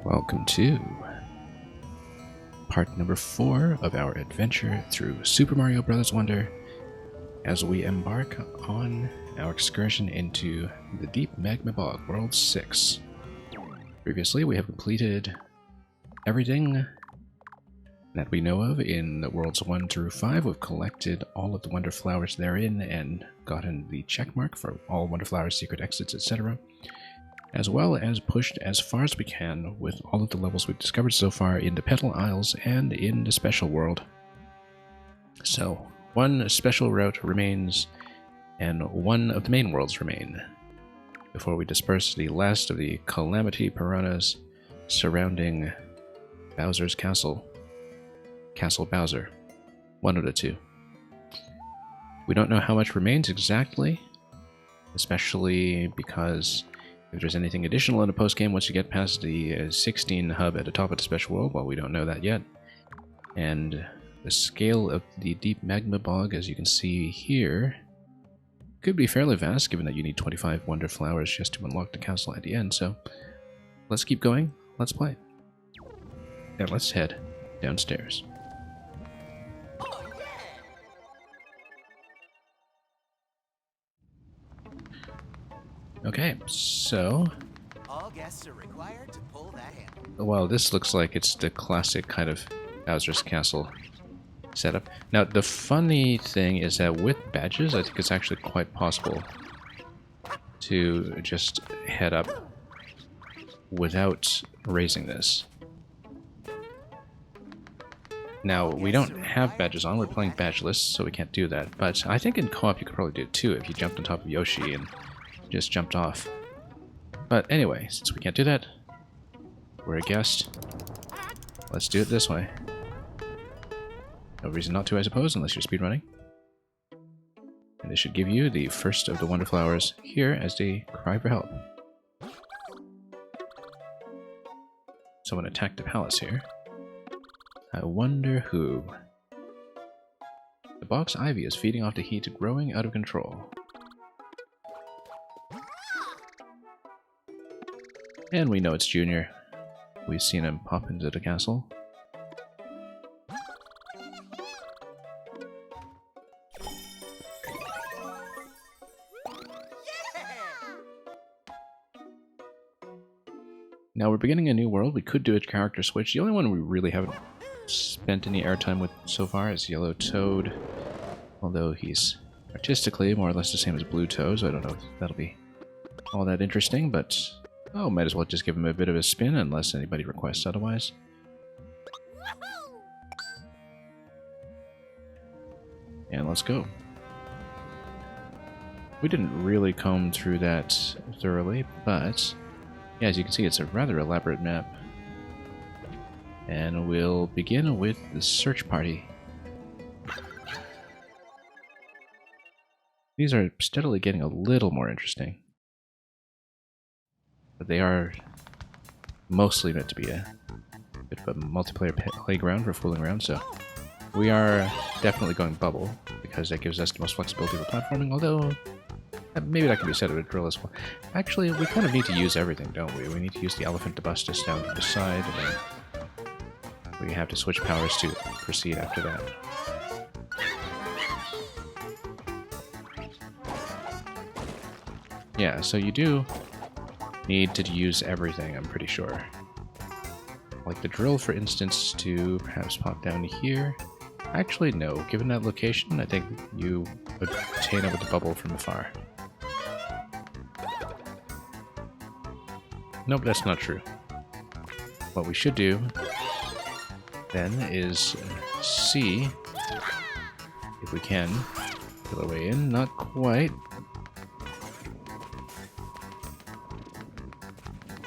Welcome to part number 4 of our adventure through Super Mario Bros. Wonder as we embark on our excursion into the Deep Magma Bog, World 6. Previously, we have completed everything that we know of in the Worlds 1 through 5. We've collected all of the Wonder Flowers therein and gotten the checkmark for all Wonder Flowers, secret exits, etc. As well as pushed as far as we can with all of the levels we've discovered so far in the Petal Isles and in the Special World. So, one special route remains, and one of the main worlds remain, before we disperse the last of the Calamity Piranhas surrounding Bowser's Castle. Castle Bowser. One of the two. We don't know how much remains exactly, especially because if there's anything additional in the postgame once you get past the 16 hub at the top of the Special World, well, we don't know that yet. And the scale of the Deep Magma Bog, as you can see here, could be fairly vast, given that you need 25 Wonder Flowers just to unlock the castle at the end. So let's keep going, let's play. And let's head downstairs. Okay, so all guests are required to pull that handle. Well, this looks like it's the classic kind of Bowser's Castle setup. Now, the funny thing is that with badges, I think it's actually quite possible to just head up without raising this. Now, we don't have badges on, we're playing badgeless, so we can't do that. But I think in co-op you could probably do it too if you jumped on top of Yoshi and just jumped off. But anyway, since we can't do that, we're a guest. Let's do it this way. No reason not to, I suppose, unless you're speedrunning. And this should give you the first of the Wonder Flowers here as they cry for help. Someone attacked the palace here. I wonder who. The box ivy is feeding off the heat, growing out of control. And we know it's Junior. We've seen him pop into the castle. Now we're beginning a new world. We could do a character switch. The only one we really haven't spent any airtime with so far is Yellow Toad. Although he's artistically more or less the same as Blue Toad, so I don't know if that'll be all that interesting, but oh, might as well just give him a bit of a spin unless anybody requests otherwise. And let's go. We didn't really comb through that thoroughly, but yeah, as you can see, it's a rather elaborate map. And we'll begin with the search party. These are steadily getting a little more interesting. But they are mostly meant to be a bit of a multiplayer playground for fooling around, so we are definitely going bubble, because that gives us the most flexibility for platforming, although maybe that can be said of a drill as well. Actually, we kind of need to use everything, don't we? We need to use the elephant to bust us down to the side, and then we have to switch powers to proceed after that. Yeah, so you do need to use everything, I'm pretty sure. Like the drill, for instance, to perhaps pop down here. Actually, no. Given that location, I think you would obtain it with the bubble from afar. Nope, that's not true. What we should do, then, is see if we can feel our way in. Not quite.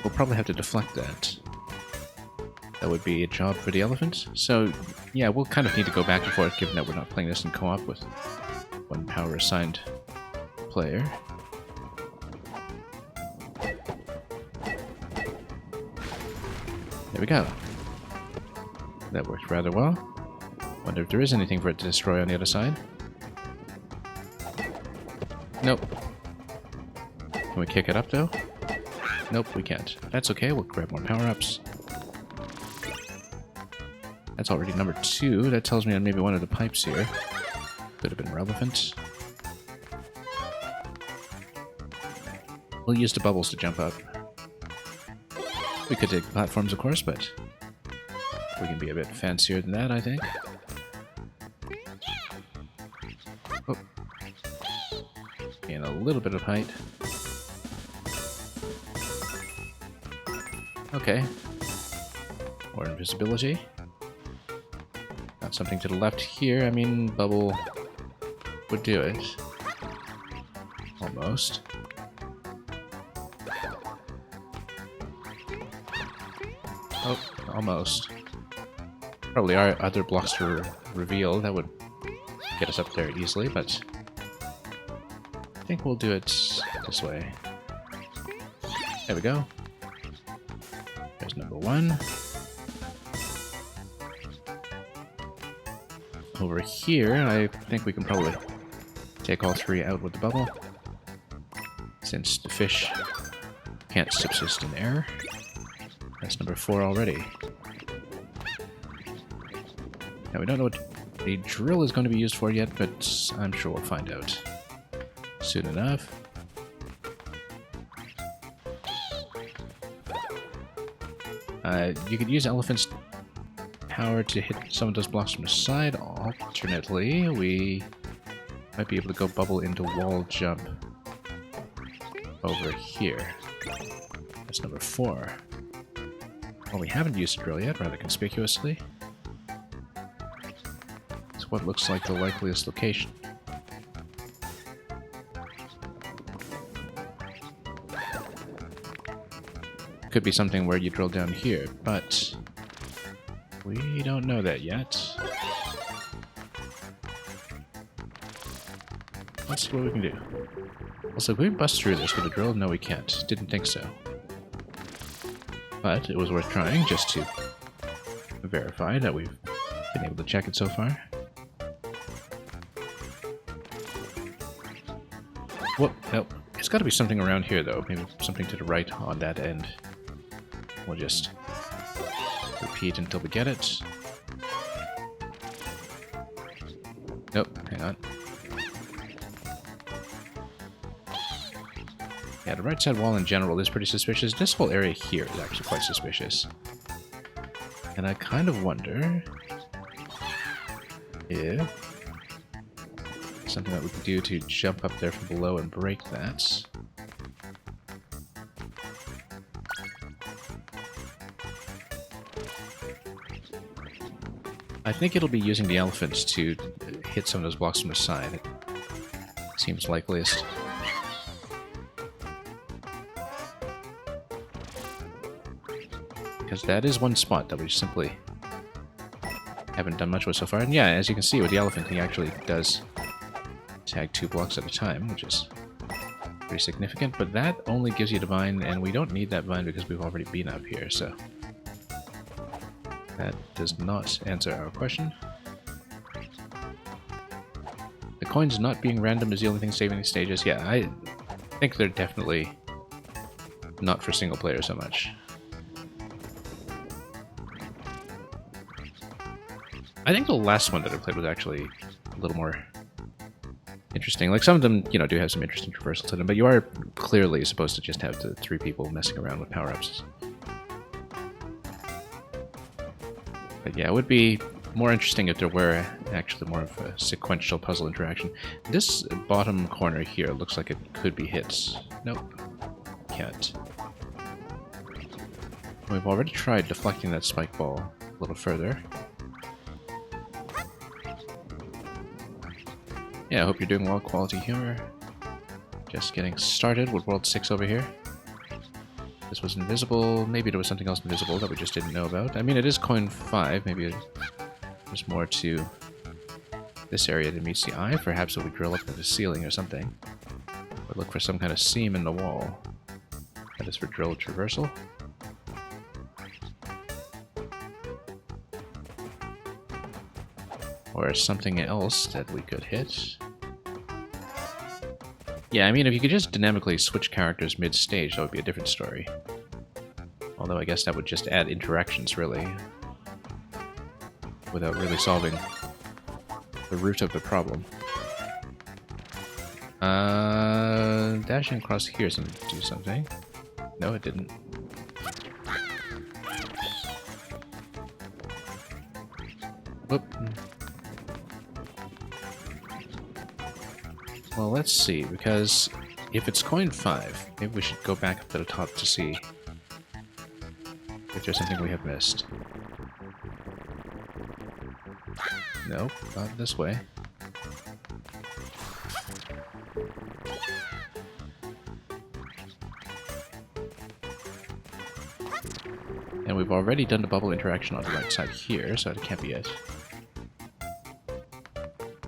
We'll probably have to deflect that. That would be a job for the elephant. So, yeah, we'll kind of need to go back and forth, given that we're not playing this in co-op with one power assigned player. There we go. That worked rather well. Wonder if there is anything for it to destroy on the other side. Nope. Can we kick it up, though? Nope, we can't. That's okay, we'll grab more power-ups. That's already number 2. That tells me on maybe one of the pipes here could have been relevant. We'll use the bubbles to jump up. We could take platforms, of course, but we can be a bit fancier than that, I think. Oh. Gain a little bit of height. Okay. Or invisibility. Got something to the left here. I mean, bubble would do it. Almost. Oh, almost. Probably are other blocks to reveal. That would get us up there easily, but I think we'll do it this way. There we go. There's number 1. Over here, I think we can probably take all 3 out with the bubble, since the fish can't subsist in air. That's number 4 already. Now, we don't know what the drill is going to be used for yet, but I'm sure we'll find out soon enough. You could use Elephant's power to hit some of those blocks from the side. Alternately, we might be able to go bubble into wall jump over here. That's number 4. Well, we haven't used the drill yet, rather conspicuously. It's what looks like the likeliest location. Could be something where you drill down here, but we don't know that yet. Let's see what we can do. Also, can we bust through this with a drill? No, we can't. Didn't think so. But it was worth trying just to verify that we've been able to check it so far. Whoop, nope. It's got to be something around here, though. Maybe something to the right on that end. We'll just repeat until we get it. Nope, hang on. Yeah, the right side wall in general is pretty suspicious. This whole area here is actually quite suspicious. And I kind of wonder if something that we could do to jump up there from below and break that. I think it'll be using the elephants to hit some of those blocks from the side. It seems likeliest. Because that is one spot that we simply haven't done much with so far. And yeah, as you can see with the elephant, he actually does tag 2 blocks at a time, which is pretty significant. But that only gives you the vine, and we don't need that vine because we've already been up here, so that does not answer our question. The coins not being random is the only thing saving these stages. Yeah, I think they're definitely not for single player so much. I think the last one that I played was actually a little more interesting. Like, some of them, you know, do have some interesting traversal to them, but you are clearly supposed to just have the 3 people messing around with power-ups. But yeah, it would be more interesting if there were actually more of a sequential puzzle interaction. This bottom corner here looks like it could be hit. Nope. Can't. We've already tried deflecting that spike ball a little further. Yeah, I hope you're doing well, Quality Humor. Just getting started with World 6 over here. This was invisible. Maybe there was something else invisible that we just didn't know about. I mean, it is coin 5. Maybe there's more to this area than meets the eye. Perhaps if we drill up into the ceiling or something. Or look for some kind of seam in the wall. That is for drill traversal. Or something else that we could hit. Yeah, I mean, if you could just dynamically switch characters mid-stage, that would be a different story. Although I guess that would just add interactions, really. without really solving the root of the problem. Dashing across here seemed to do something. No, it didn't. Whoop. Well, let's see, because if it's coin 5, maybe we should go back up to the top to see if there's something we have missed. Nope, not this way. And we've already done the bubble interaction on the right side here, so it can't be it.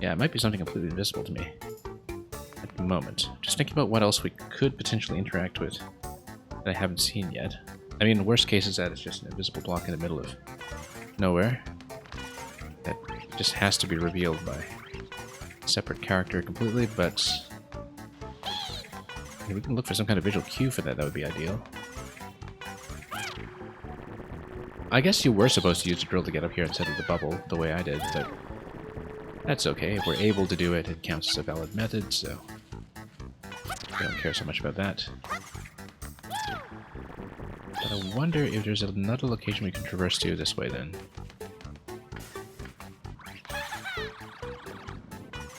Yeah, it might be something completely invisible to me at the moment. Just thinking about what else we could potentially interact with that I haven't seen yet. I mean, the worst case is that it's just an invisible block in the middle of nowhere that just has to be revealed by a separate character completely, but yeah, we can look for some kind of visual cue for that. That would be ideal. I guess you were supposed to use the drill to get up here instead of the bubble, the way I did, but that's okay. If we're able to do it, it counts as a valid method, so I don't care so much about that. But I wonder if there's another location we can traverse to this way then.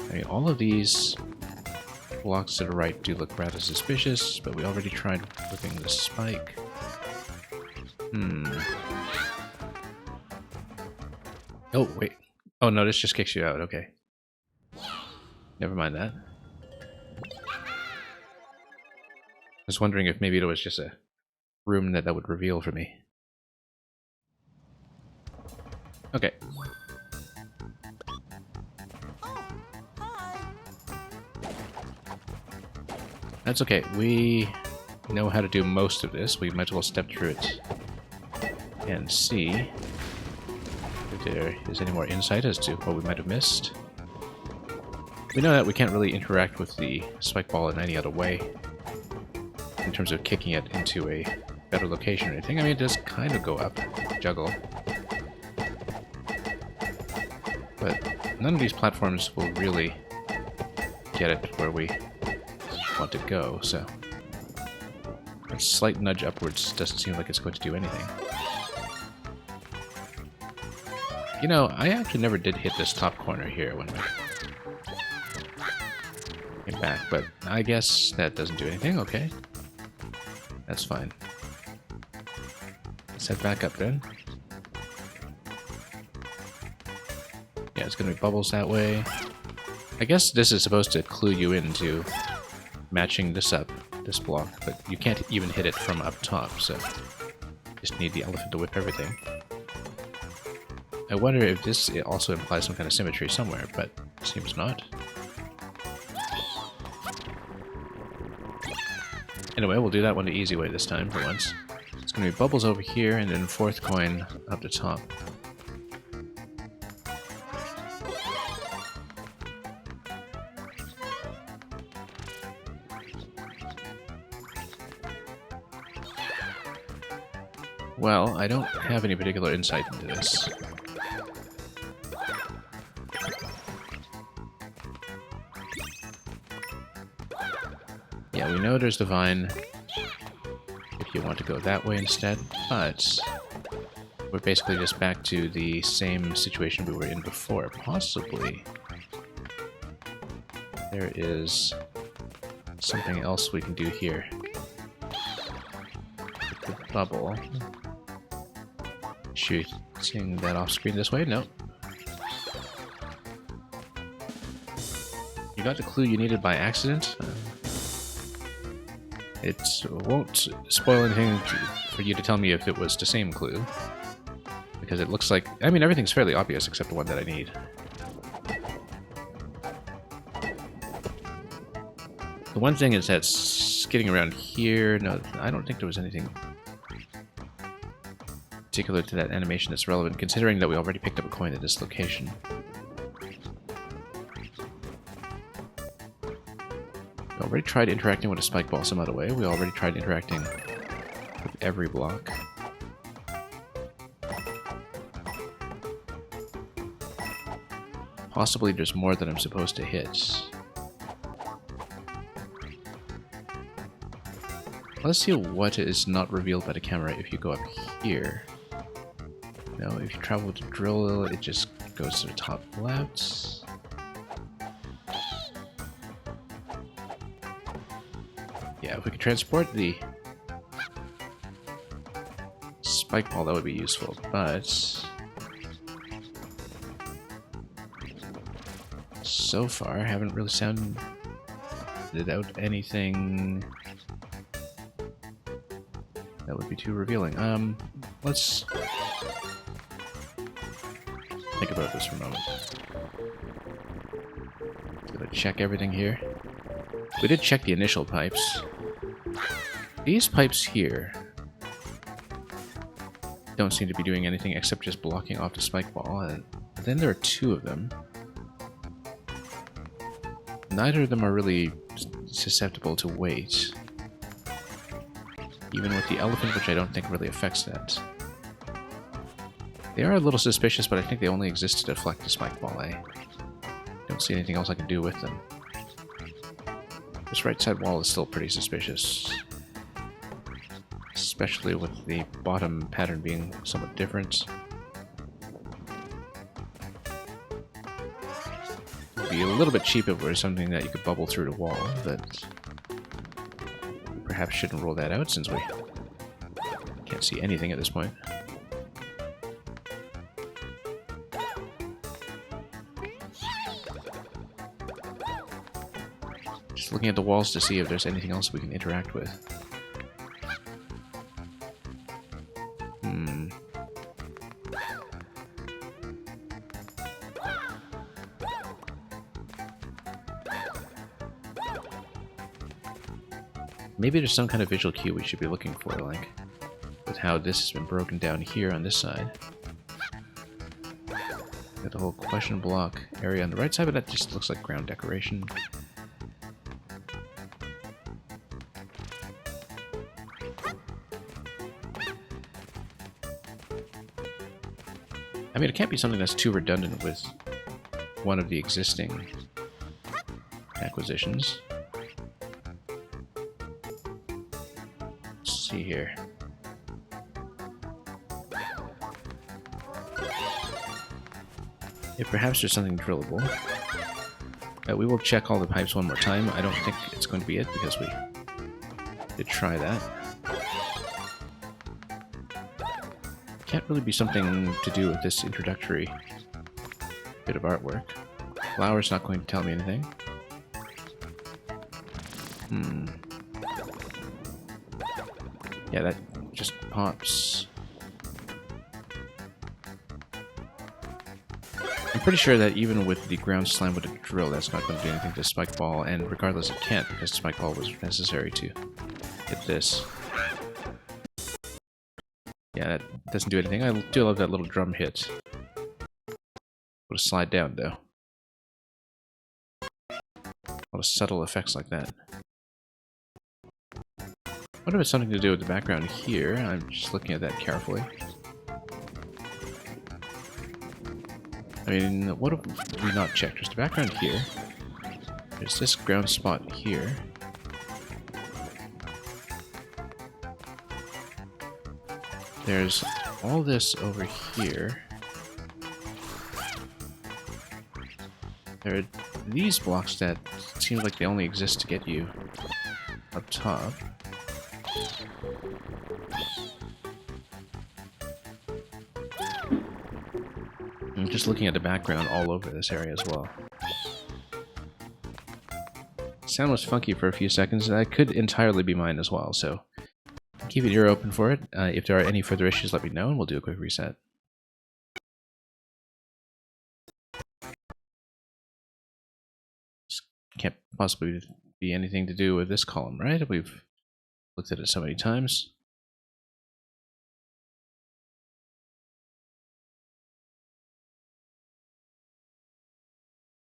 I mean, all of these blocks to the right do look rather suspicious, but we already tried whipping the spike. Oh, wait. Oh, no, this just kicks you out. Okay. Never mind that. I was wondering if maybe it was just a room that would reveal for me. Okay. That's okay. We know how to do most of this. We might as well step through it and see if there is any more insight as to what we might have missed. We know that we can't really interact with the spike ball in any other way in terms of kicking it into a better location or anything. I mean, it does kind of go up, juggle. But none of these platforms will really get it where we want to go, so a slight nudge upwards doesn't seem like it's going to do anything. You know, I actually never did hit this top corner here when we came back, but I guess that doesn't do anything. Okay, that's fine. Let's head back up then. Yeah, it's gonna be bubbles that way. I guess this is supposed to clue you into matching this up, this block, but you can't even hit it from up top, so just need the elephant to whip everything. I wonder if this also implies some kind of symmetry somewhere, but it seems not. Anyway, we'll do that one the easy way this time for once. It's going to be bubbles over here, and then fourth coin up the top. Well, I don't have any particular insight into this. Yeah, we know there's the vine if you want to go that way instead, but we're basically just back to the same situation we were in before. Possibly there is something else we can do here. The bubble. Shooting that off screen this way? No. You got the clue you needed by accident? It won't spoil anything for you to tell me if it was the same clue. Because it looks like... I mean, everything's fairly obvious except the one that I need. The one thing is that skidding around here... No, I don't think there was anything particular to that animation that's relevant, considering that we already picked up a coin at this location. We already tried interacting with a spike ball some other way. We already tried interacting with every block. Possibly there's more that I'm supposed to hit. Let's see what is not revealed by the camera if you go up here. No, if you travel to drill, it just goes to the top left. Yeah, if we could transport the spike ball, that would be useful, but so far I haven't really sounded out anything that would be too revealing. Let's think about this for a moment. Gonna check everything here. We did check the initial pipes. These pipes here don't seem to be doing anything except just blocking off the spike ball, and then there are two of them. Neither of them are really susceptible to weight. Even with the elephant, which I don't think really affects that. They are a little suspicious, but I think they only exist to deflect the spike ball. I don't see anything else I can do with them. This right side wall is still pretty suspicious. Especially with the bottom pattern being somewhat different. It would be a little bit cheap if it was something that you could bubble through the wall, but perhaps shouldn't roll that out since we can't see anything at this point. Just looking at the walls to see if there's anything else we can interact with. Maybe there's some kind of visual cue we should be looking for, like with how this has been broken down here on this side. Got the whole question block area on the right side, but that just looks like ground decoration. I mean, it can't be something that's too redundant with one of the existing acquisitions. See here. If perhaps there's something drillable. We will check all the pipes one more time. I don't think it's going to be it because we did try that. Can't really be something to do with this introductory bit of artwork. Flower's not going to tell me anything. Yeah, that just pops. I'm pretty sure that even with the ground slam with a drill, that's not going to do anything to Spike Ball, and regardless it can't, because Spike Ball was necessary to hit this. Yeah, that doesn't do anything. I do love that little drum hit. Would have slide down, though. A lot of subtle effects like that. What if it's something to do with the background here? I'm just looking at that carefully. I mean, what have we not checked? There's the background here. There's this ground spot here. There's all this over here. There are these blocks that seem like they only exist to get you up top. I'm just looking at the background all over this area as well. Sound was funky for a few seconds, and that could entirely be mine as well, so keep your ear open for it. If there are any further issues, let me know, and we'll do a quick reset. This can't possibly be anything to do with this column, right? We've looked at it so many times.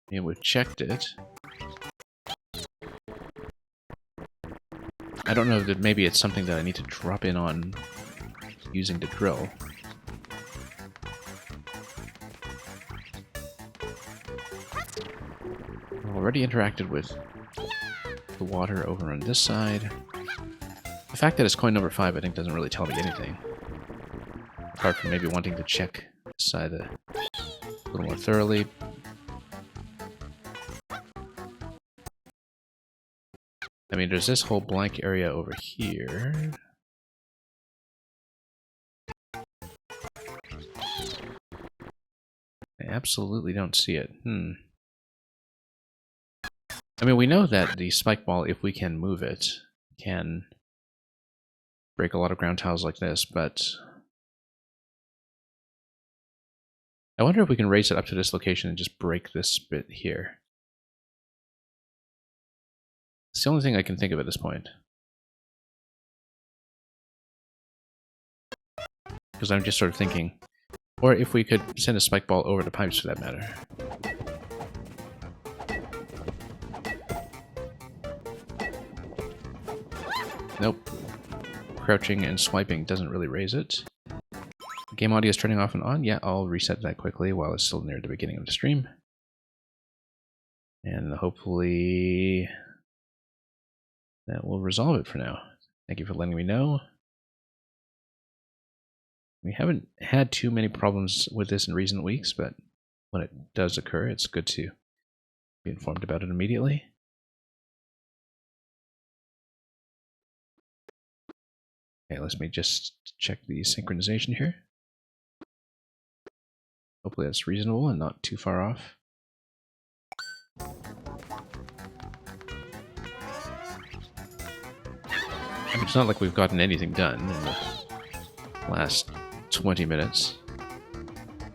And we've checked it. I don't know that maybe it's something that I need to drop in on using the drill. already interacted with the water over on this side. The fact that it's coin number 5, I think, doesn't really tell me anything. Apart from maybe wanting to check this side a little more thoroughly. I mean, there's this whole blank area over here. I absolutely don't see it. I mean, we know that the spike ball, if we can move it, can break a lot of ground tiles like this, but I wonder if we can raise it up to this location and just break this bit here. It's the only thing I can think of at this point. Because I'm just sort of thinking, or if we could send a spike ball over the pipes for that matter. Nope. Crouching and swiping doesn't really raise it. Game audio is turning off and on. Yeah, I'll reset that quickly while it's still near the beginning of the stream. And hopefully that will resolve it for now. Thank you for letting me know. We haven't had too many problems with this in recent weeks, but when it does occur, it's good to be informed about it immediately. Okay, let me just check the synchronization here. Hopefully that's reasonable and not too far off. I mean, it's not like we've gotten anything done in the last 20 minutes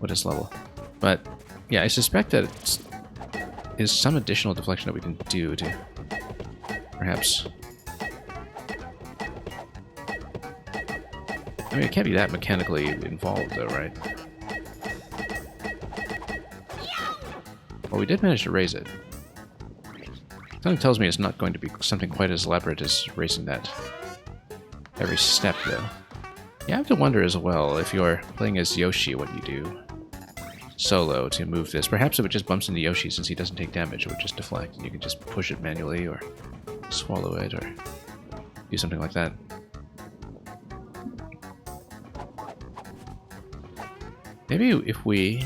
with this level. But yeah, I suspect that it is some additional deflection that we can do to perhaps... I mean, it can't be that mechanically involved though, right? Well, we did manage to raise it. Something tells me it's not going to be something quite as elaborate as raising that every step, though. You have to wonder as well, if you're playing as Yoshi, what you do solo to move this. Perhaps if it just bumps into Yoshi, since he doesn't take damage, it would just deflect, and you can just push it manually, or swallow it, or do something like that. Maybe if we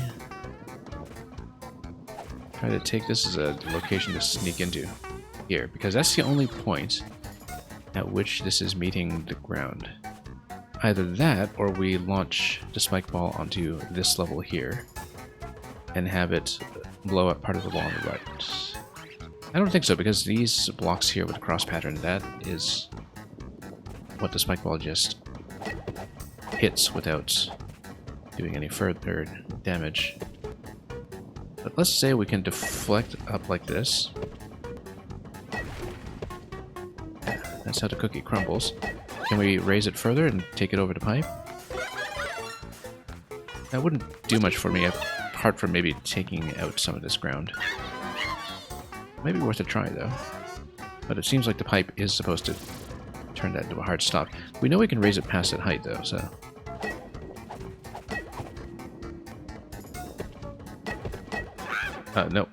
try to take this as a location to sneak into here, because that's the only point at which this is meeting the ground. Either that, or we launch the spike ball onto this level here and have it blow up part of the wall on the right. I don't think so, because these blocks here with the cross pattern, that is what the spike ball just hits without doing any further damage. But let's say we can deflect up like this. Yeah, that's how the cookie crumbles. Can we raise it further and take it over the pipe? That wouldn't do much for me, apart from maybe taking out some of this ground. Maybe worth a try, though. But it seems like the pipe is supposed to turn that into a hard stop. We know we can raise it past that height, though, so... no.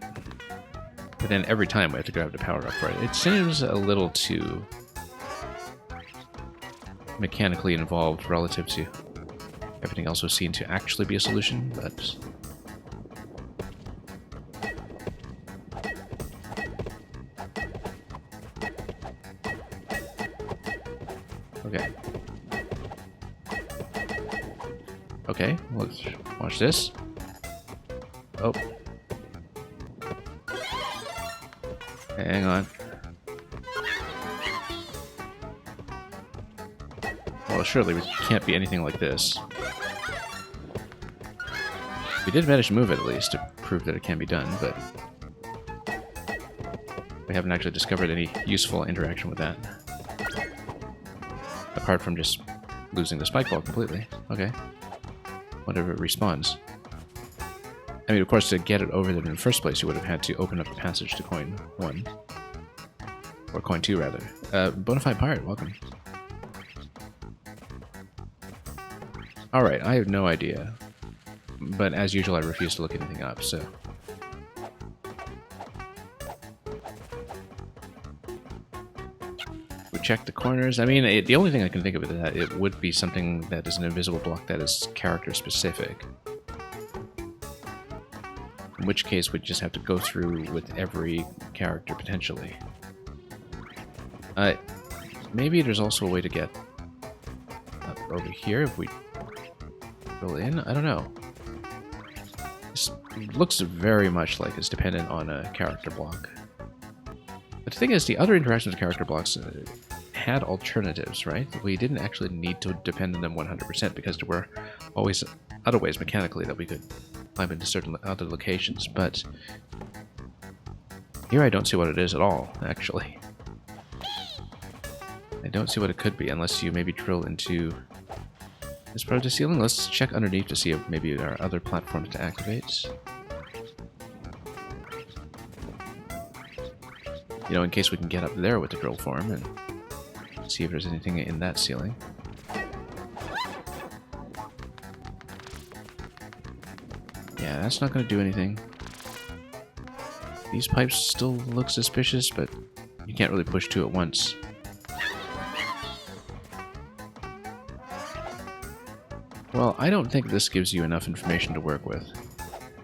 But then every time we have to grab the power up for it. It seems a little too mechanically involved relative to everything else we've seen to actually be a solution, but... Okay. Okay, let's watch this. Oh. Hang on. Well, surely it can't be anything like this. We did manage to move it, at least, to prove that it can be done, but... we haven't actually discovered any useful interaction with that. Apart from just losing the spike ball completely. Okay. Whatever it respawns. I mean, of course, to get it over there in the first place, you would have had to open up the passage to coin 1. Or coin 2, rather. Bonafide Pirate, welcome. Alright, I have no idea. But as usual, I refuse to look anything up, so... check the corners. I mean, the only thing I can think of is that it would be something that is an invisible block that is character specific. In which case, we'd just have to go through with every character potentially. Maybe there's also a way to get up over here if we drill in. I don't know. This looks very much like it's dependent on a character block. But the thing is, the other interactions with character blocks had alternatives, right? We didn't actually need to depend on them 100% because there were always other ways mechanically that we could climb into certain other locations, but here I don't see what it is at all, actually. I don't see what it could be unless you maybe drill into this part of the ceiling. Let's check underneath to see if maybe there are other platforms to activate. You know, in case we can get up there with the drill form and see if there's anything in that ceiling. Yeah, that's not going to do anything. These pipes still look suspicious, but you can't really push two at once. Well, I don't think this gives you enough information to work with.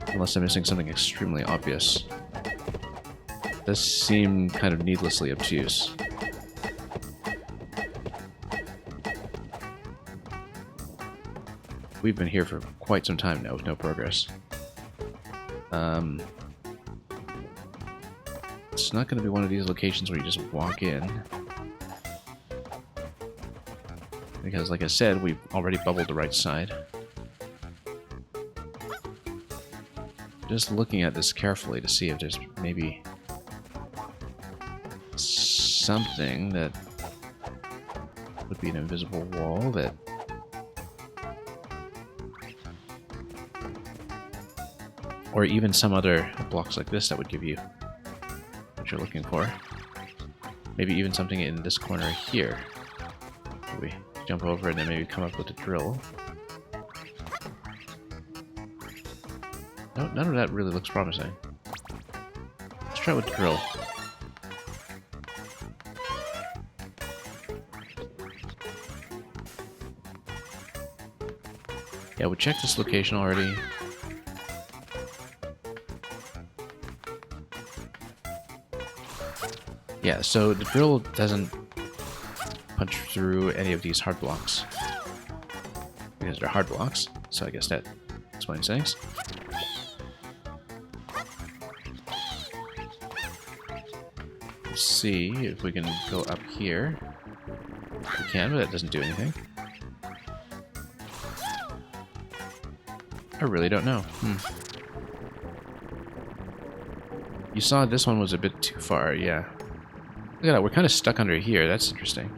Unless I'm missing something extremely obvious. It does seem kind of needlessly obtuse. We've been here for quite some time now with no progress. It's not going to be one of these locations where you just walk in. Because, like I said, we've already bubbled the right side. Just looking at this carefully to see if there's maybe something that would be an invisible wall that... Or even some other blocks like this that would give you what you're looking for. Maybe even something in this corner here. We jump over and then maybe come up with a drill. No, none of that really looks promising. Let's try with the drill. Yeah, we checked this location already. Yeah, so the drill doesn't punch through any of these hard blocks. Because they're hard blocks, so I guess that explains things. Let's see if we can go up here. We can, but that doesn't do anything. I really don't know. You saw this one was a bit too far, yeah. Look at that, we're kind of stuck under here. That's interesting.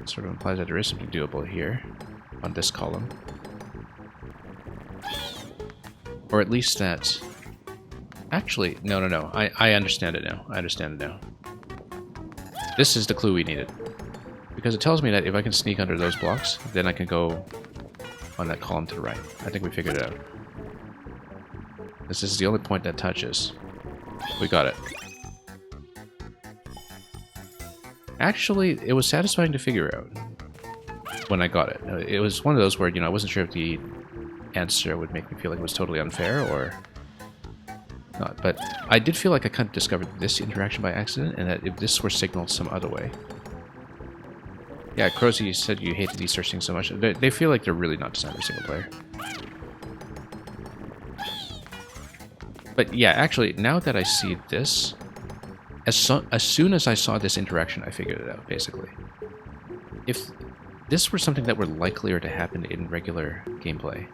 It sort of implies that there is something doable here on this column. Or at least that... Actually, no. I understand it now. I understand it now. This is the clue we needed. Because it tells me that if I can sneak under those blocks, then I can go on that column to the right. I think we figured it out. This is the only point that touches. We got it. Actually, it was satisfying to figure out when I got it. It was one of those where, you know, I wasn't sure if the answer would make me feel like it was totally unfair or not. But I did feel like I kind of discovered this interaction by accident, and that if this were signaled some other way. Yeah, Crozy, you said you hated these search things so much. They feel like they're really not designed for single player. But yeah, actually, now that I see this... As soon as I saw this interaction, I figured it out, basically. If this were something that were likelier to happen in regular gameplay,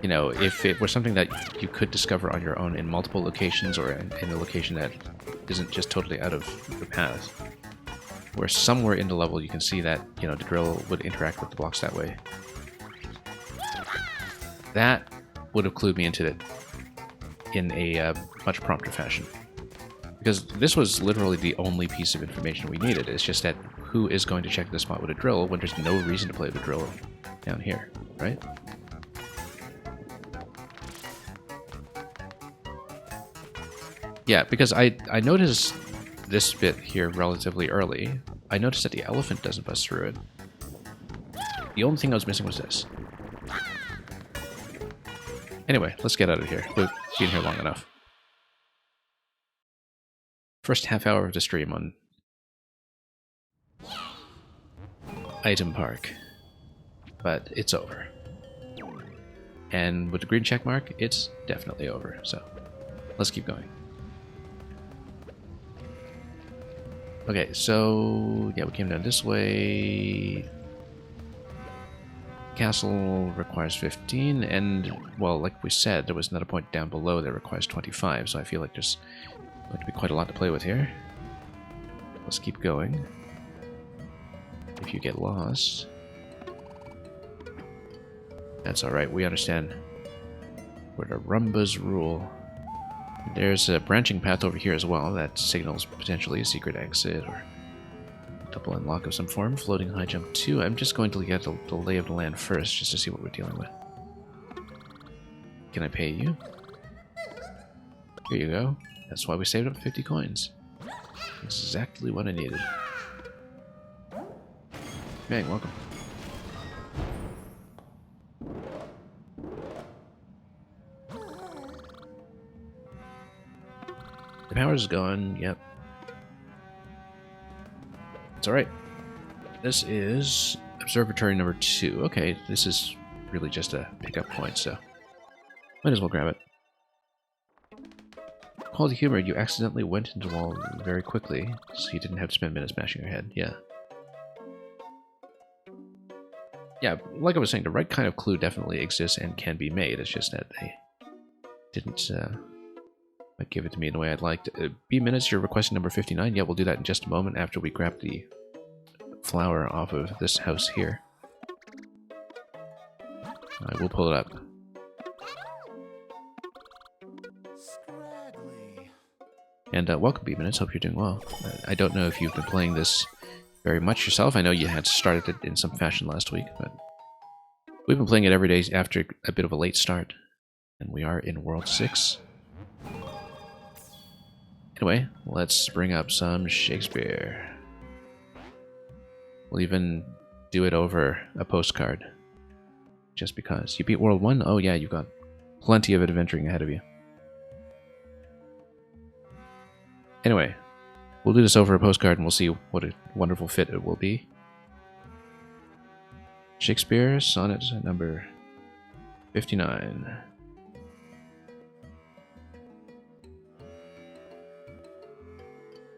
you know, if it were something that you could discover on your own in multiple locations or in a location that isn't just totally out of the path, where somewhere in the level you can see that, you know, the drill would interact with the blocks that way, that would have clued me into it in a much prompter fashion. Because this was literally the only piece of information we needed. It's just that who is going to check the spot with a drill when there's no reason to play the drill down here, right? Yeah, because I noticed this bit here relatively early. I noticed that the elephant doesn't bust through it. The only thing I was missing was this. Anyway, let's get out of here. We've been here long enough. First half hour of the stream on Item Park. But it's over. And with the green check mark, it's definitely over. So let's keep going. Okay, so yeah, we came down this way. Castle requires 15, and well, like we said, there was another point down below that requires 25, so I feel like there's going to be quite a lot to play with here. Let's keep going. If you get lost, that's alright, we understand where the Rumbas rule. There's a branching path over here as well that signals potentially a secret exit or double unlock of some form. Floating high jump 2. I'm just going to get the lay of the land first just to see what we're dealing with. Can I pay you? Here you go. That's why we saved up 50 coins. Exactly what I needed. Bang, welcome. The power's gone, yep. It's alright. This is observatory number 2. Okay, this is really just a pickup point, so might as well grab it. Quality humor, you accidentally went into the wall very quickly, so you didn't have to spend minutes bashing your head. Yeah. Yeah, like I was saying, the right kind of clue definitely exists and can be made. It's just that they didn't give it to me in the way I'd liked. B minutes, you're requesting number 59. Yeah, we'll do that in just a moment after we grab the flower off of this house here. I will pull it up. And welcome, B minutes. Hope you're doing well. I don't know if you've been playing this very much yourself. I know you had started it in some fashion last week, but we've been playing it every day after a bit of a late start. And we are in World 6. Anyway, let's bring up some Shakespeare. We'll even do it over a postcard. Just because. You beat World 1? Oh yeah, you've got plenty of adventuring ahead of you. Anyway, we'll do this over a postcard and we'll see what a wonderful fit it will be. Shakespeare, sonnet number 59.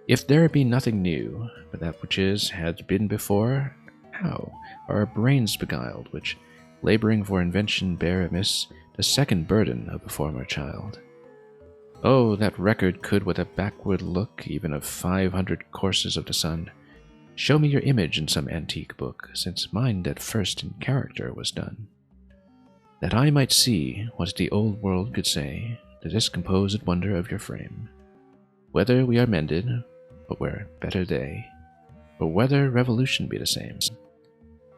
If there be nothing new, but that which is, had been before, how are our brains beguiled, which, labouring for invention, bear amiss the second burden of the former child? Oh, that record could with a backward look, even of 500 courses of the sun, show me your image in some antique book, since mine that first in character was done. That I might see what the old world could say, the discomposed wonder of your frame. Whether we are mended, but where better they, or whether revolution be the same.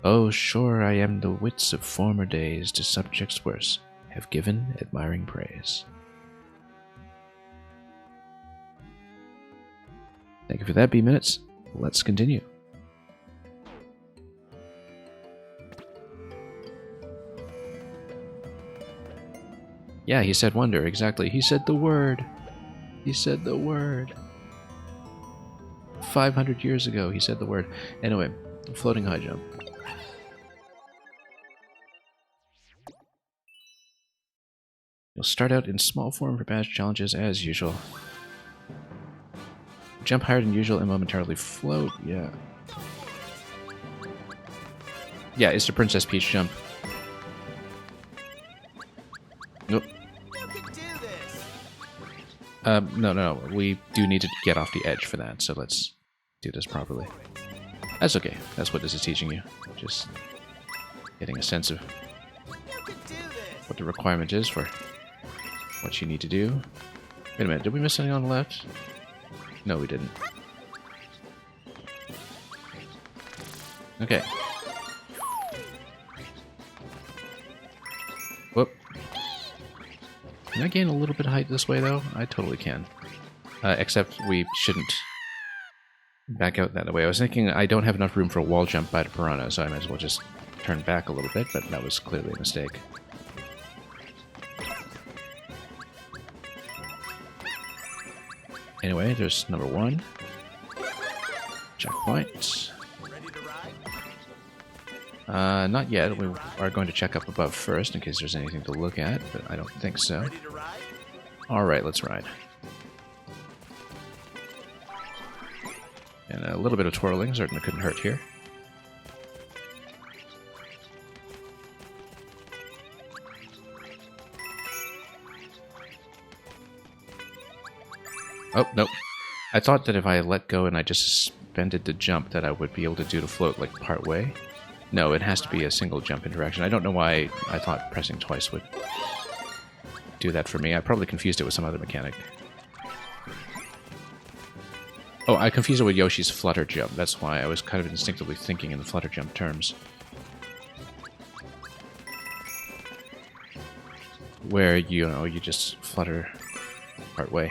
Oh, sure I am the wits of former days to subjects worse have given admiring praise. Thank you for that, B minutes. Let's continue. Yeah, he said wonder, exactly. He said the word. He said the word. 500 years ago, he said the word. Anyway, floating high jump. You'll start out in small form for badge challenges as usual. Jump higher than usual and momentarily float. Yeah. Yeah, it's the Princess Peach jump. Nope. No. We do need to get off the edge for that, so let's do this properly. That's okay. That's what this is teaching you. Just getting a sense of what the requirement is for what you need to do. Wait a minute, did we miss something on the left? No, we didn't. Okay. Whoop. Can I gain a little bit of height this way, though? I totally can. Except we shouldn't back out that way. I was thinking I don't have enough room for a wall jump by the piranha, so I might as well just turn back a little bit, but that was clearly a mistake. Anyway, there's number 1. Checkpoint. Ready to ride? Not yet. We are going to check up above first in case there's anything to look at, but I don't think so. Ready to ride? Alright, let's ride. And a little bit of twirling certainly couldn't hurt here. Oh, nope. I thought that if I let go and I just suspended the jump that I would be able to do the float like part way. No, it has to be a single jump interaction. I don't know why I thought pressing twice would do that for me. I probably confused it with some other mechanic. Oh, I confused it with Yoshi's flutter jump. That's why I was kind of instinctively thinking in the flutter jump terms. Where, you know, you just flutter part way.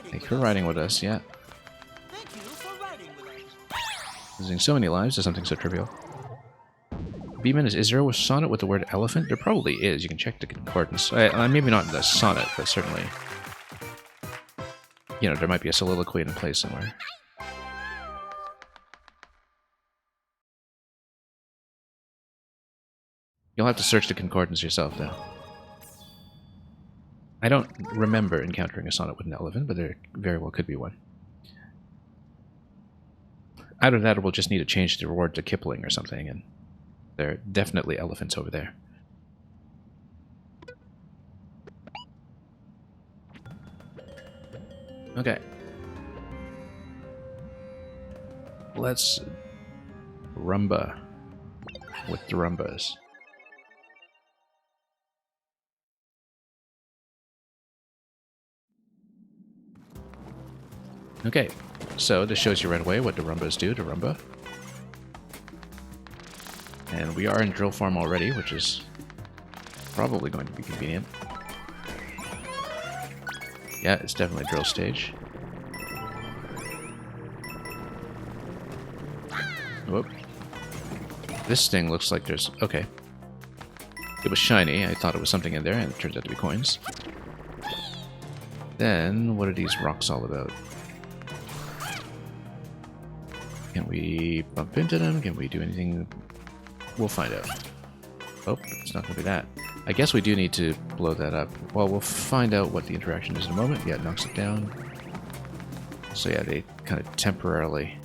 Thank you for riding with us, yeah. Thank you for riding with us. Losing so many lives to something so trivial. Beeman, is there a sonnet with the word elephant? There probably is. You can check the concordance. Maybe not in the sonnet, but certainly, you know, there might be a soliloquy in place somewhere. You'll have to search the concordance yourself, though. I don't remember encountering a sonnet with an elephant, but there very well could be one. Either that or we'll just need to change the reward to Kipling or something, and there are definitely elephants over there. Okay. Let's rumba with the rumbas. Okay, so this shows you right away what the rumbas do to rumba. And we are in drill farm already, which is probably going to be convenient. Yeah, it's definitely drill stage. Whoop. This thing looks like there's... okay. It was shiny. I thought it was something in there, and it turns out to be coins. Then, what are these rocks all about? Can we bump into them? Can we do anything? We'll find out. Oh, it's not going to be that. I guess we do need to blow that up. Well, we'll find out what the interaction is in a moment. Yeah, it knocks it down. So yeah, they kind of temporarily...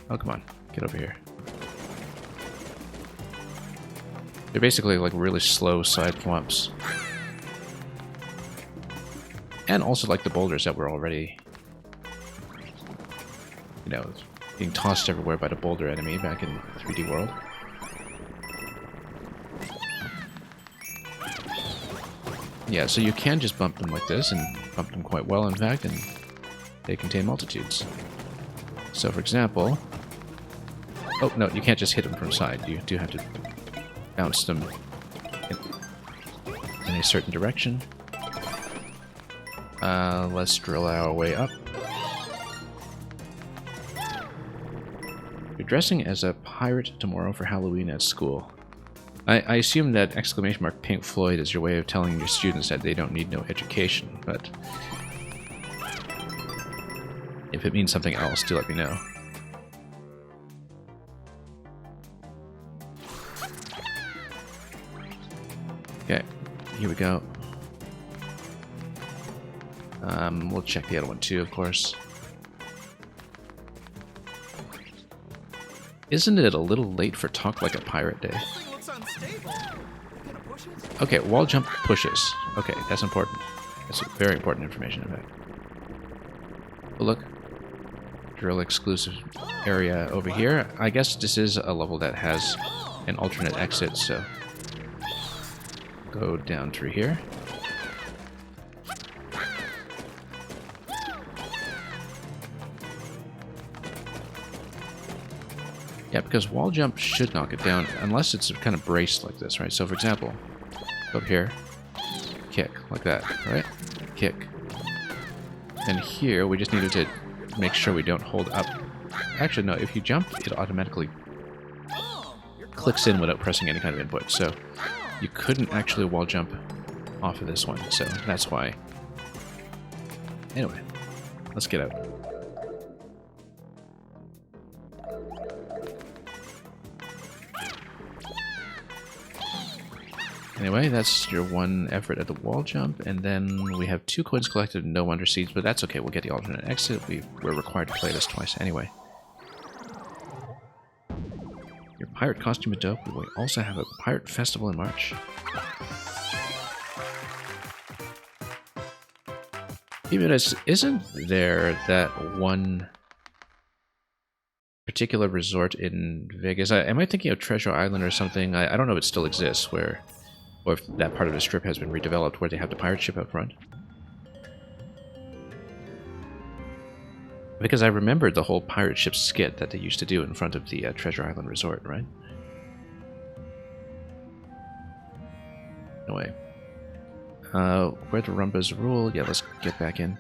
oh, come on. Get over here. They're basically like really slow side thwomps. And also like the boulders that were already... you know, being tossed everywhere by the boulder enemy back in 3D World. Yeah, so you can just bump them like this, and bump them quite well, in fact, and they contain multitudes. So, for example... oh, no, you can't just hit them from side. You do have to bounce them in a certain direction. Let's drill our way up. You're dressing as a pirate tomorrow for Halloween at school. I assume that exclamation mark Pink Floyd is your way of telling your students that they don't need no education, but if it means something else, do let me know. Okay, here we go. We'll check the other one too, of course. Isn't it a little late for Talk Like a Pirate Day? Okay, wall jump pushes. Okay, that's important. That's very important information, in fact. Oh, look. Drill exclusive area over here. I guess this is a level that has an alternate exit, so... go down through here. Yeah, because wall jump should knock it down, unless it's kind of braced like this, right? So, for example, up here, kick, like that, right? Kick. And here, we just needed to make sure we don't hold up. Actually, no, if you jump, it automatically clicks in without pressing any kind of input. So you couldn't actually wall jump off of this one. So that's why. Anyway, let's get out. Anyway, that's your one effort at the wall jump, and then we have 2 coins collected and no Wonder Seeds, but that's okay, we'll get the alternate exit. We're required to play this twice anyway. Your pirate costume is dope. We also have a pirate festival in March. Even as isn't there that one particular resort in Vegas? Am I thinking of Treasure Island or something? I don't know if it still exists, where, or if that part of the strip has been redeveloped, where they have the pirate ship up front. Because I remembered the whole pirate ship skit that they used to do in front of the Treasure Island Resort, right? Anyway. Where the Rumbas rule. Yeah, let's get back in.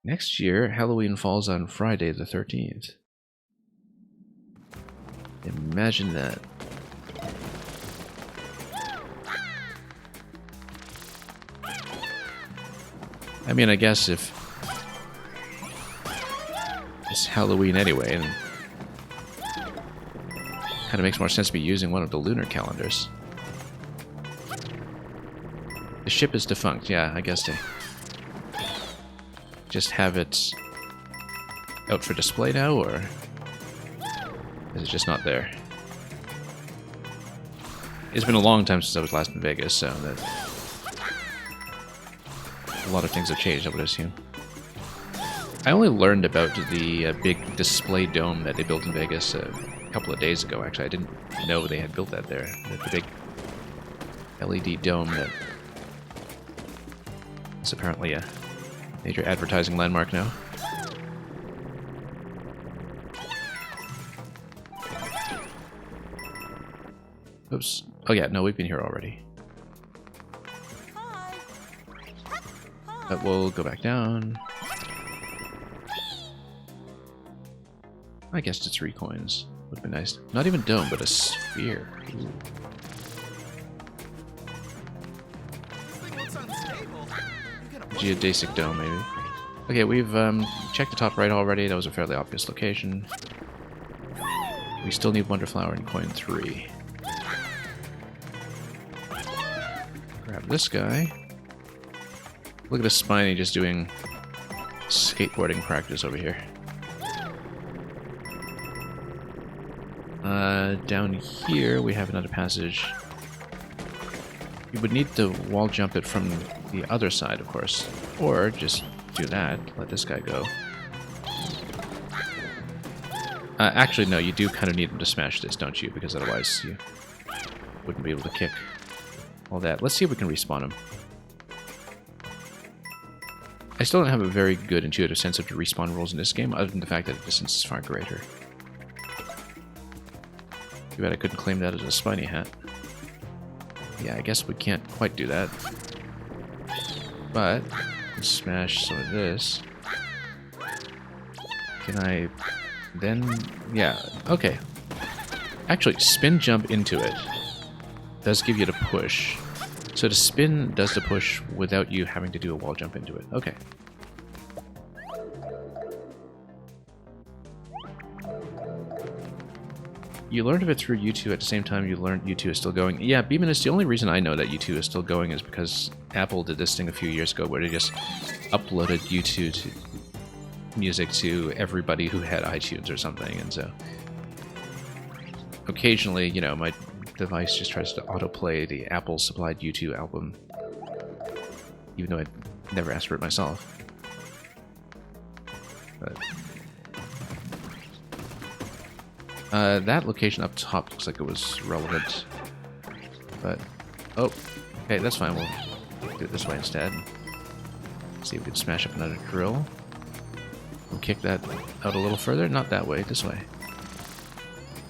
Next year, Halloween falls on Friday the 13th. Imagine that. I mean, I guess if it's Halloween anyway, and kind of makes more sense to be using one of the lunar calendars. The ship is defunct, yeah, I guess they just have it out for display now, or is it just not there? It's been a long time since I was last in Vegas, so that a lot of things have changed, I would assume. I only learned about the big display dome that they built in Vegas a couple of days ago, actually. I didn't know they had built that there. The big LED dome that is apparently a major advertising landmark now. Oops. Oh yeah, no, we've been here already. But we'll go back down. I guess it's 3 coins. Would have been nice. Not even dome, but a sphere. Ooh. Geodesic dome, maybe. Okay, we've checked the top right already. That was a fairly obvious location. We still need Wonderflower and coin 3. Grab this guy. Look at the Spiny just doing skateboarding practice over here. Down here we have another passage. You would need to wall jump it from the other side, of course. Or just do that. Let this guy go. Actually, no, you do kind of need him to smash this, don't you? Because otherwise you wouldn't be able to kick all that. Let's see if we can respawn him. I still don't have a very good intuitive sense of the respawn rules in this game, other than the fact that the distance is far greater. Too bad I couldn't claim that as a Spiny hat. Yeah, I guess we can't quite do that. But, let's smash some of this. Can I then... yeah, okay. Actually, spin jump into it does give you the push. So the spin does the push without you having to do a wall jump into it. Okay. You learned of it through U2 at the same time you learned U2 is still going. Yeah, Beaminus, the only reason I know that U2 is still going is because Apple did this thing a few years ago where they just uploaded U2 to music to everybody who had iTunes or something, and so occasionally, you know, my device just tries to autoplay the Apple-supplied U2 album, even though I'd never asked for it myself. But that location up top looks like it was relevant. But, oh, okay, that's fine. We'll do it this way instead. See if we can smash up another drill. We'll kick that out a little further. Not that way, this way.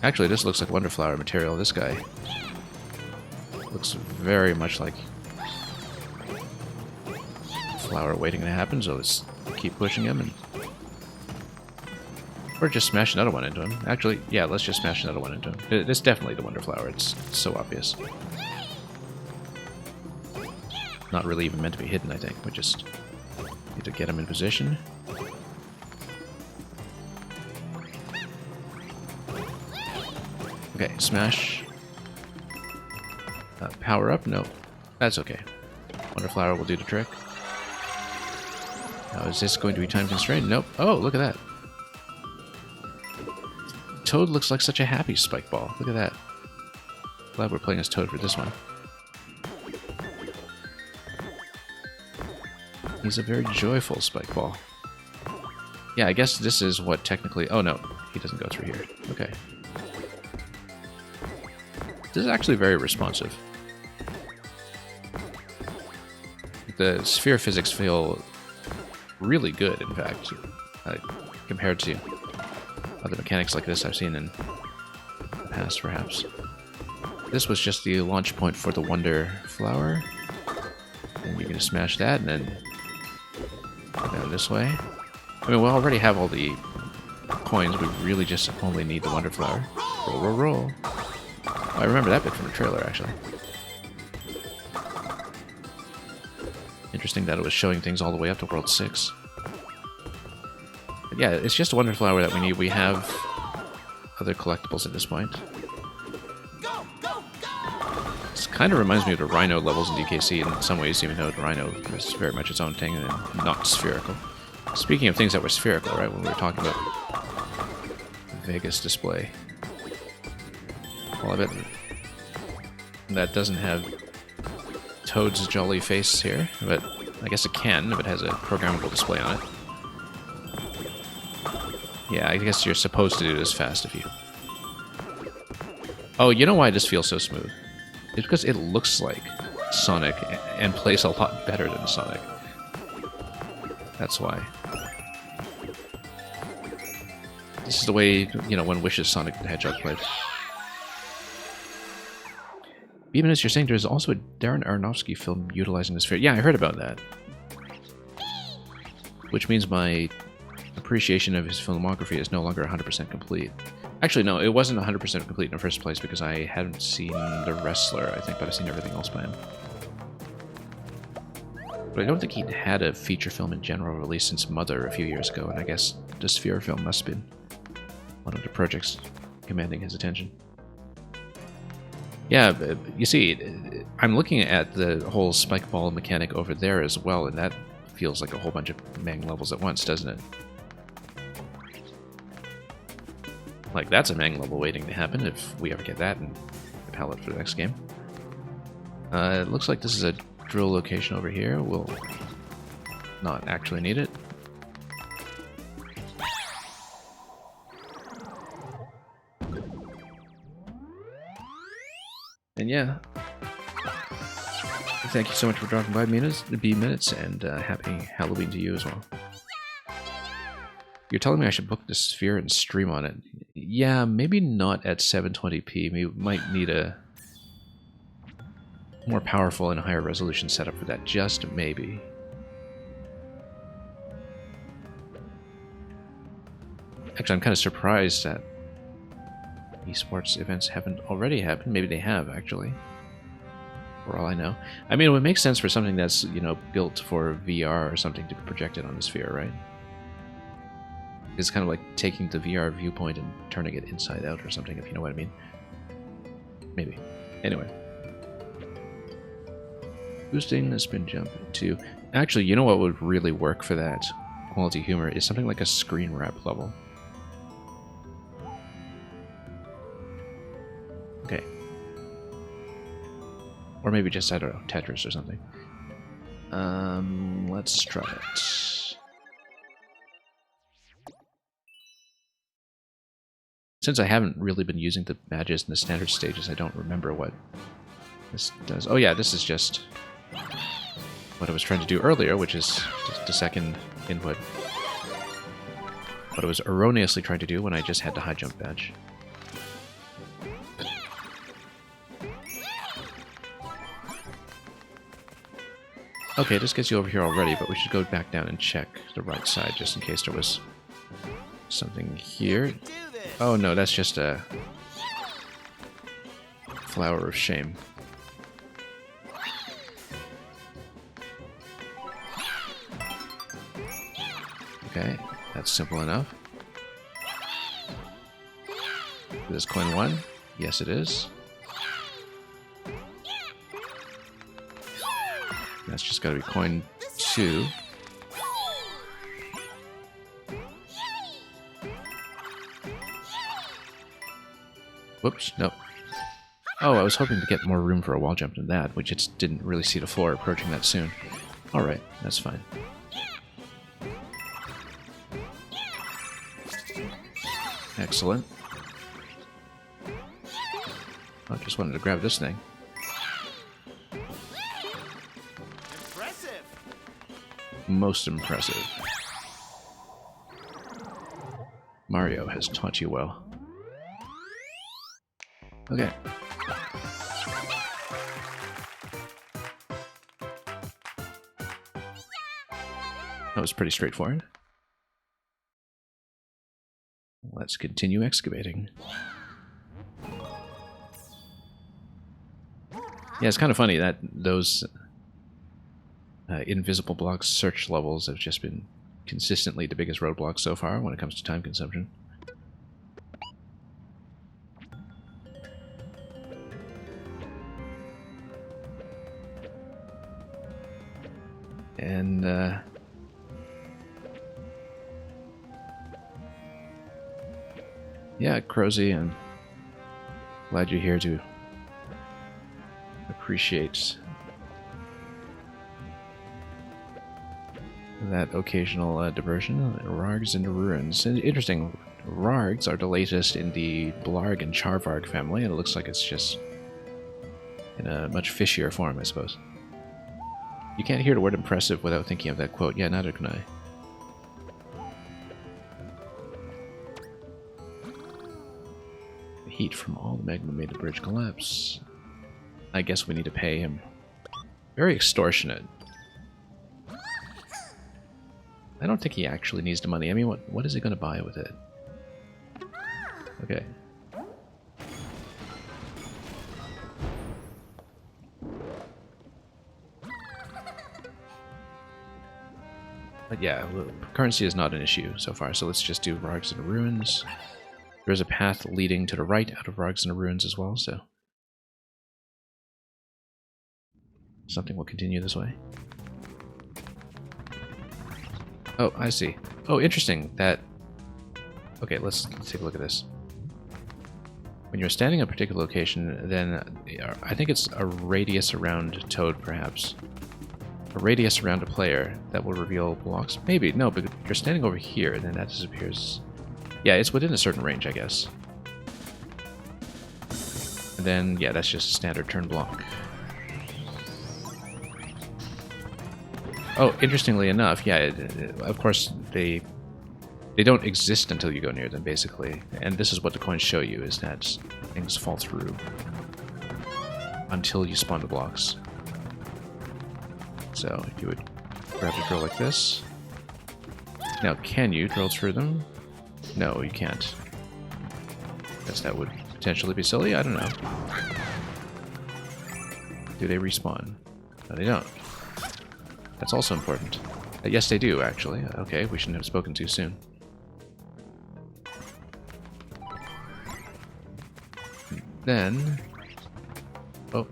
Actually, this looks like Wonderflower material. This guy looks very much like flower waiting to happen, so let's keep pushing him and... Or just smash another one into him. Actually, yeah, let's just smash another one into him. It's definitely the Wonder Flower. It's so obvious. Not really even meant to be hidden, I think. We just need to get him in position. Okay, smash. Power up? No. That's okay. Wonder Flower will do the trick. Now, is this going to be time constrained? Nope. Oh, look at that. Toad looks like such a happy Spike Ball. Look at that. Glad we're playing as Toad for this one. He's a very joyful Spike Ball. Yeah, I guess this is what technically... Oh, no. He doesn't go through here. Okay. This is actually very responsive. The sphere physics feel really good, in fact, compared to other mechanics like this I've seen in the past, perhaps. This was just the launch point for the Wonder Flower. And you can just smash that, and then go this way. I mean, we already have all the coins. We really just only need the Wonder Flower. Roll, roll, roll. Oh, I remember that bit from the trailer, actually. Interesting that it was showing things all the way up to World 6. But yeah, it's just a Wonder Flower that we need. We have other collectibles at this point. This kind of reminds me of the Rhino levels in DKC in some ways, even though the Rhino is very much its own thing and not spherical. Speaking of things that were spherical, right, when we were talking about Vegas display. Well, I bet that doesn't have Toad's jolly face here, but I guess it can if it has a programmable display on it. Yeah, I guess you're supposed to do this fast if you... Oh, you know why this feels so smooth? It's because it looks like Sonic and plays a lot better than Sonic. That's why. This is the way, you know, one wishes Sonic the Hedgehog played. Even as you're saying, there's also a Darren Aronofsky film utilizing the sphere. Yeah, I heard about that. Which means my appreciation of his filmography is no longer 100% complete. Actually, no, it wasn't 100% complete in the first place because I hadn't seen The Wrestler, I think, but I've seen everything else by him. But I don't think he'd had a feature film in general released since Mother a few years ago, and I guess the Sphere film must have been one of the projects commanding his attention. Yeah, you see, I'm looking at the whole Spike Ball mechanic over there as well, and that feels like a whole bunch of Mang levels at once, doesn't it? Like, that's a Mang level waiting to happen if we ever get that in the palette for the next game. It looks like this is a drill location over here. We'll not actually need it. And yeah, thank you so much for dropping by, B-Minutes, and happy Halloween to you as well. You're telling me I should book the Sphere and stream on it. Yeah, maybe not at 720p. We might need a more powerful and higher resolution setup for that, just maybe. Actually, I'm kind of surprised that esports events haven't already happened. Maybe they have, actually, for all I know. I mean, it would make sense for something that's, you know, built for VR or something to be projected on the Sphere, right? It's kind of like taking the VR viewpoint and turning it inside out or something, if you know what I mean. Maybe. Anyway. Boosting the spin jump to... Actually, you know what would really work for that quality humor is something like a screen wrap level. Okay. Or maybe just, I don't know, Tetris or something. Let's try it. Since I haven't really been using the badges in the standard stages, I don't remember what this does. Oh yeah, this is just what I was trying to do earlier, which is just the second input. What I was erroneously trying to do when I just had the high jump badge. Okay, this gets you over here already, but we should go back down and check the right side just in case there was something here. Oh no, that's just a flower of shame. Okay, that's simple enough. Is this coin 1? Yes, it is. That's just gotta be coin 2. Whoops, nope. Oh, I was hoping to get more room for a wall jump than that. We just didn't really see the floor approaching that soon. Alright, that's fine. Excellent. I just wanted to grab this thing. Impressive. Most impressive. Mario has taught you well. Okay. That was pretty straightforward. Let's continue excavating. Yeah, it's kind of funny that those invisible blocks search levels have just been consistently the biggest roadblocks so far when it comes to time consumption. And, yeah, Crozzy, I'm glad you're here to appreciate that occasional diversion. Rargs into Ruins. And interesting, Rargs are the latest in the Blarg and Charvarg family, and it looks like it's just in a much fishier form, I suppose. You can't hear the word impressive without thinking of that quote. Yeah, neither can I. The heat from all the magma made the bridge collapse. I guess we need to pay him. Very extortionate. I don't think he actually needs the money. I mean, what is he going to buy with it? Okay. But yeah, currency is not an issue so far, so let's just do Rargs and Ruins. There's a path leading to the right out of Rargs and Ruins as well, so something will continue this way. Oh, I see. Oh, interesting. That... Okay, let's take a look at this. When you're standing in a particular location, then I think it's a radius around Toad, perhaps. A radius around a player that will reveal blocks. Maybe. No, but you're standing over here, and then that disappears. Yeah, it's within a certain range, I guess. And then, yeah, that's just a standard turn block. Oh, interestingly enough, yeah, of course, they don't exist until you go near them, basically. And this is what the coins show you, is that things fall through until you spawn the blocks. So, if you would grab a drill like this. Now, can you drill through them? No, you can't. Guess that would potentially be silly, I don't know. Do they respawn? No, they don't. That's also important. Yes, they do, actually. Okay, we shouldn't have spoken too soon. Then... Oh.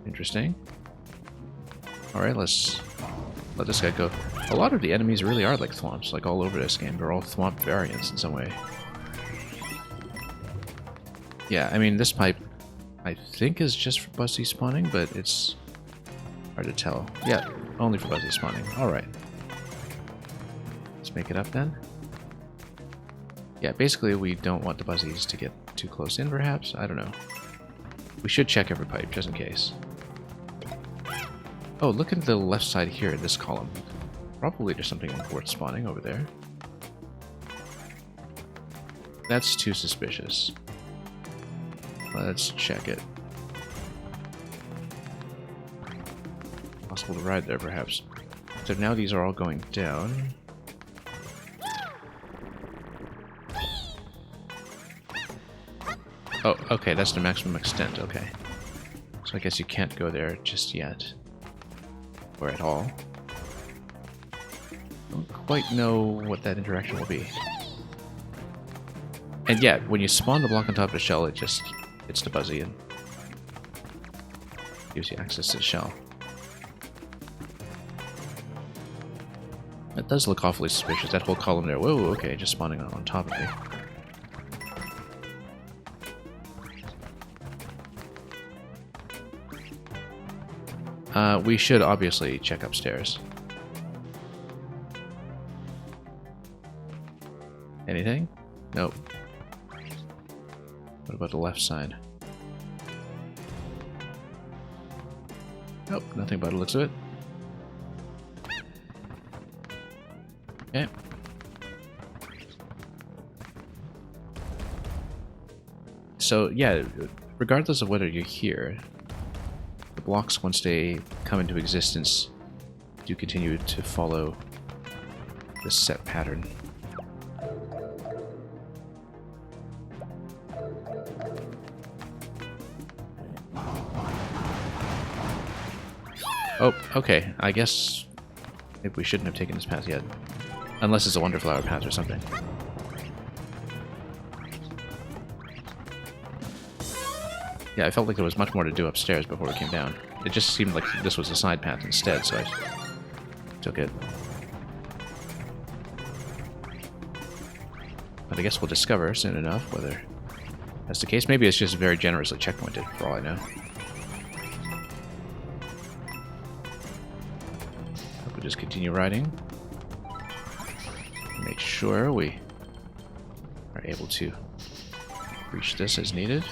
Interesting. Alright, let's let this guy go. A lot of the enemies really are like thwomps, like all over this game. They're all thwomp variants in some way. Yeah, I mean, this pipe, I think, is just for Buzzy spawning, but it's hard to tell. Yeah, only for Buzzy spawning. Alright. Let's make it up then. Yeah, basically we don't want the Buzzies to get too close in, perhaps? I don't know. We should check every pipe, just in case. Oh, look at the left side here in this column. Probably there's something worth spawning over there. That's too suspicious. Let's check it. impossible to ride there, perhaps. So now these are all going down. Oh, okay, that's the maximum extent, okay. So I guess you can't go there just yet. Or at all. Don't quite know what that interaction will be. And yeah, when you spawn the block on top of the shell, it just hits the buzzy and gives you access to the shell. That does look awfully suspicious, that whole column there. Whoa, okay, just spawning on top of me. We should obviously check upstairs. Anything? Nope. What about the left side? Nope, nothing by the looks of it. Okay. So, yeah, regardless of whether you're here, the blocks, once they come into existence, do continue to follow this set pattern. Oh, okay. I guess maybe we shouldn't have taken this path yet. Unless it's a Wonderflower path or something. Yeah, I felt like there was much more to do upstairs before we came down. It just seemed like this was a side path instead, so I took it. But I guess we'll discover soon enough whether that's the case. Maybe it's just very generously checkpointed, for all I know. We'll just continue riding. Make sure we are able to reach this as needed.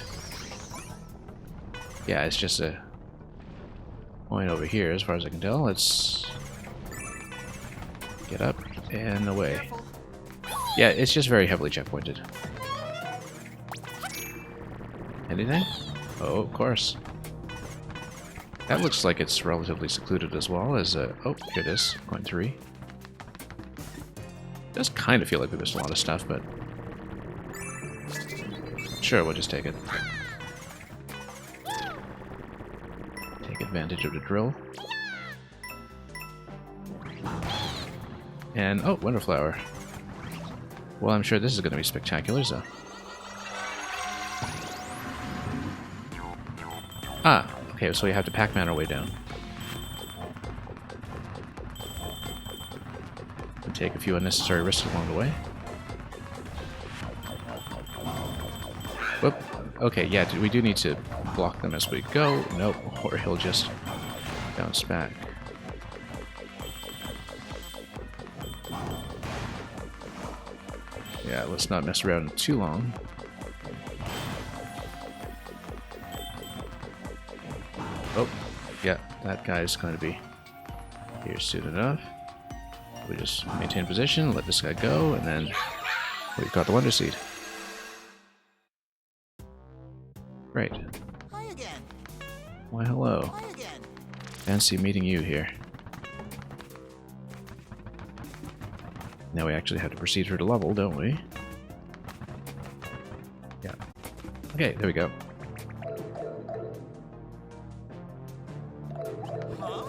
Yeah, it's just a point over here as far as I can tell. Let's get up and away. Yeah, it's just very heavily checkpointed. Anything? Oh, of course. That looks like it's relatively secluded as well as oh, here it is, point 3. It does kind of feel like we missed a lot of stuff, but sure, we'll just take it. Advantage of the drill. And, oh, Wonderflower. Well, I'm sure this is going to be spectacular, so. Ah, okay, so we have to Pac-Man our way down. And take a few unnecessary risks along the way. Whoop. Okay, yeah, we do need to block them as we go. Nope, or he'll just bounce back. Yeah, let's not mess around too long. Oh, yeah, that guy's going to be here soon enough. We just maintain position, let this guy go, and then we've got the Wonder Seed. Great. Hi again. Why, hello. Hi again. Fancy meeting you here. Now we actually have to proceed through the level, don't we? Yeah. Okay, there we go.